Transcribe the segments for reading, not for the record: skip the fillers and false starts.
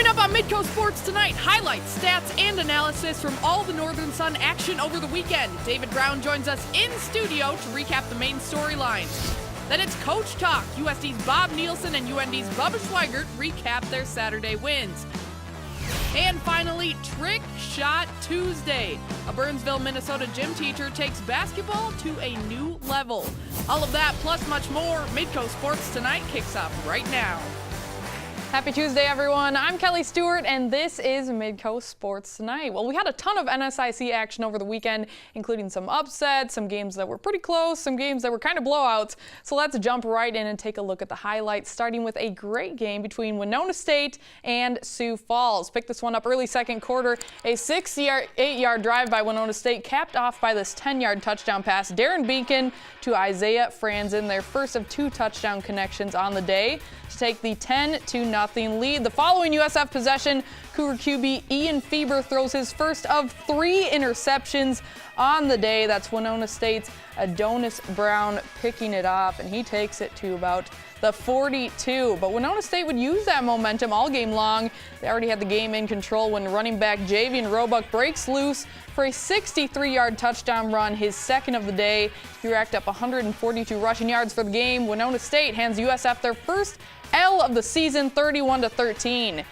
Coming up on Midco Sports tonight, highlights, stats, and analysis from all the Northern Sun action over the weekend. David Brown joins us in studio to recap the main storylines. Then it's Coach Talk. USD's Bob Nielsen and UND's Bubba Schweigert recap their Saturday wins. And finally, Trick Shot Tuesday. A Burnsville, Minnesota gym teacher takes basketball to a new level. All of that plus much more. Midco Sports Tonight kicks off right now. Happy Tuesday, everyone. I'm Kelly Stewart, and this is Midco Sports Tonight. Well, we had a ton of NSIC action over the weekend, including some upsets, some games that were pretty close, some games that were kind of blowouts. So let's jump right in and take a look at the highlights, starting with a great game between Winona State and Sioux Falls. Picked this one up early second quarter. A 8-yard drive by Winona State, capped off by this 10-yard touchdown pass. Darren Beacon to Isaiah Franzen, their first of 2 touchdown connections on the day, to take the 10-0 lead. The following USF possession, Cougar QB Ian Feber throws his first of 3 interceptions on the day. That's Winona State's Adonis Brown picking it off, and he takes it to about the 42. But Winona State would use that momentum all game long. They already had the game in control when running back Javian Roebuck breaks loose for a 63-yard touchdown run, his second of the day. He racked up 142 rushing yards for the game. Winona State hands USF their first L of the season, 31-13.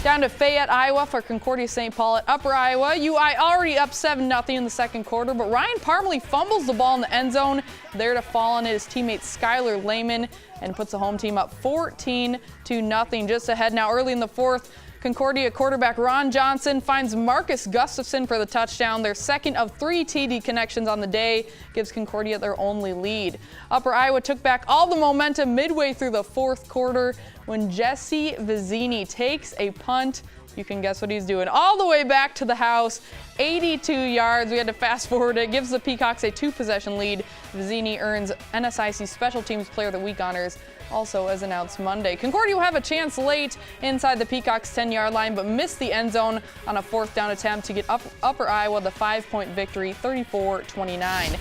Down to Fayette, Iowa for Concordia St. Paul at Upper Iowa. UI already up 7-0 in the second quarter, but Ryan Parmalee fumbles the ball in the end zone, there to fall on his teammate Skylar Lehman, and puts the home team up 14-0. Just ahead now, early in the fourth, Concordia quarterback Ron Johnson finds Marcus Gustafson for the touchdown. Their second of 3 TD connections on the day gives Concordia their only lead. Upper Iowa took back all the momentum midway through the fourth quarter when Jesse Vizzini takes a punt. You can guess what he's doing. All the way back to the house, 82 yards. We had to fast forward it. Gives the Peacocks a 2-possession lead. Vizzini earns NSIC Special Teams Player of the Week honors, also as announced Monday. Concordia will have a chance late inside the Peacocks' 10-yard line, but missed the end zone on a 4th down attempt to get Upper Iowa the 5-point victory, 34-29.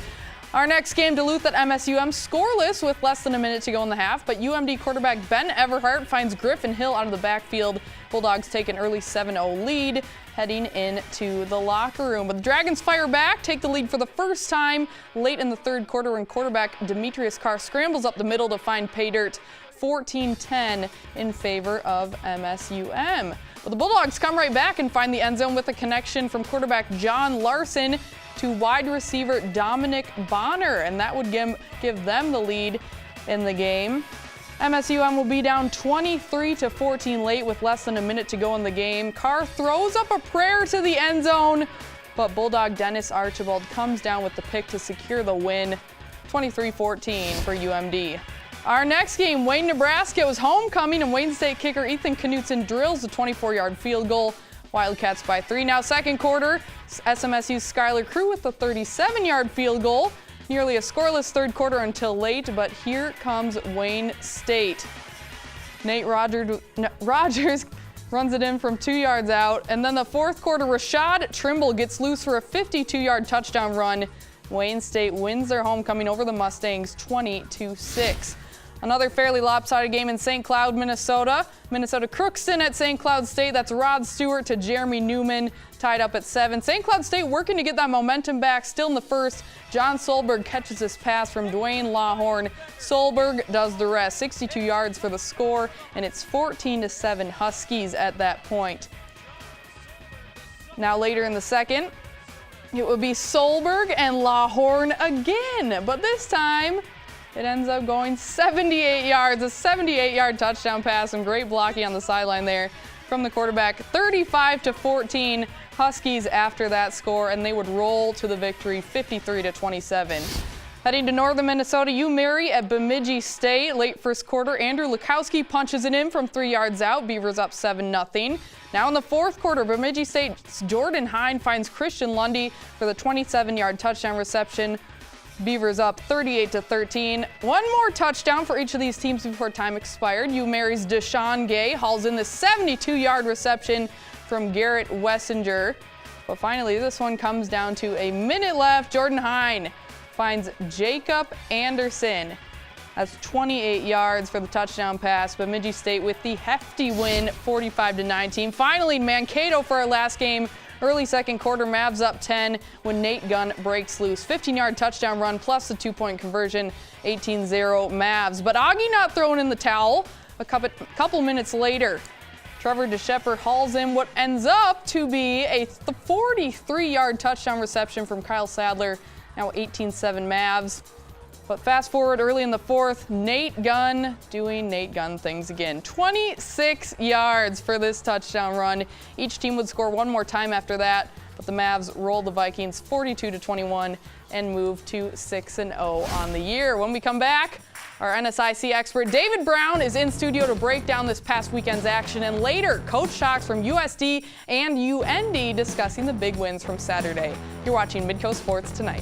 Our next game, Duluth at MSUM, scoreless with less than a minute to go in the half, but UMD quarterback Ben Everhart finds Griffin Hill out of the backfield. Bulldogs take an early 7-0 lead, heading into the locker room. But the Dragons fire back, take the lead for the first time late in the third quarter when quarterback Demetrius Carr scrambles up the middle to find pay dirt. 14-10 in favor of MSUM. But the Bulldogs come right back and find the end zone with a connection from quarterback John Larson to wide receiver Dominic Bonner, and that would give them the lead in the game. MSUM will be down 23-14 late with less than a minute to go in the game. Carr throws up a prayer to the end zone, but Bulldog Dennis Archibald comes down with the pick to secure the win, 23-14 for UMD. Our next game, Wayne, Nebraska, was homecoming, and Wayne State kicker Ethan Knutson drills a 24-yard field goal. Wildcats by 3. Now second quarter, SMSU's Skylar Crew with the 37-yard field goal. Nearly a scoreless third quarter until late, but here comes Wayne State. Nate Rogers runs it in from 2 yards out, and then the fourth quarter, Rashad Trimble gets loose for a 52-yard touchdown run. Wayne State wins their homecoming over the Mustangs 20-6. Another fairly lopsided game in St. Cloud, Minnesota. Minnesota Crookston at St. Cloud State. That's Rod Stewart to Jeremy Newman, tied up at 7. St. Cloud State working to get that momentum back. Still in the first, John Solberg catches this pass from Dwayne Lawhorn. Solberg does the rest. 62 yards for the score, and it's 14-7 Huskies at that point. Now later in the second, it would be Solberg and Lawhorn again, but this time it ends up going 78 yards, a 78-yard touchdown pass, and great blocking on the sideline there from the quarterback. 35-14 Huskies after that score, and they would roll to the victory 53-27. Heading to northern Minnesota, UMary at Bemidji State. Late first quarter, Andrew Lukowski punches it in from 3 yards out. Beavers up 7-0. Now in the fourth quarter, Bemidji State's Jordan Hine finds Christian Lundy for the 27-yard touchdown reception. Beavers up 38-13. One more touchdown for each of these teams before time expired. UMary's Deshaun Gay hauls in the 72-yard reception from Garrett Wessinger. But finally, this one comes down to a minute left. Jordan Hine finds Jacob Anderson That's 28 yards for the touchdown pass. Bemidji State with the hefty win, 45-19. Finally, Mankato for our last game. Early second quarter, Mavs up 10 when Nate Gunn breaks loose. 15-yard touchdown run plus a 2-point conversion, 18-0 Mavs. But Augie not throwing in the towel. A couple minutes later, Trevor DeShepper hauls in what ends up to be a 43-yard touchdown reception from Kyle Sadler. Now 18-7 Mavs. But fast forward early in the fourth, Nate Gunn doing Nate Gunn things again. 26 yards for this touchdown run. Each team would score one more time after that, but the Mavs rolled the Vikings 42-21 and move to 6-0 on the year. When we come back, our NSIC expert David Brown is in studio to break down this past weekend's action, and later, Coach Talks from USD and UND discussing the big wins from Saturday. You're watching Midco Sports Tonight.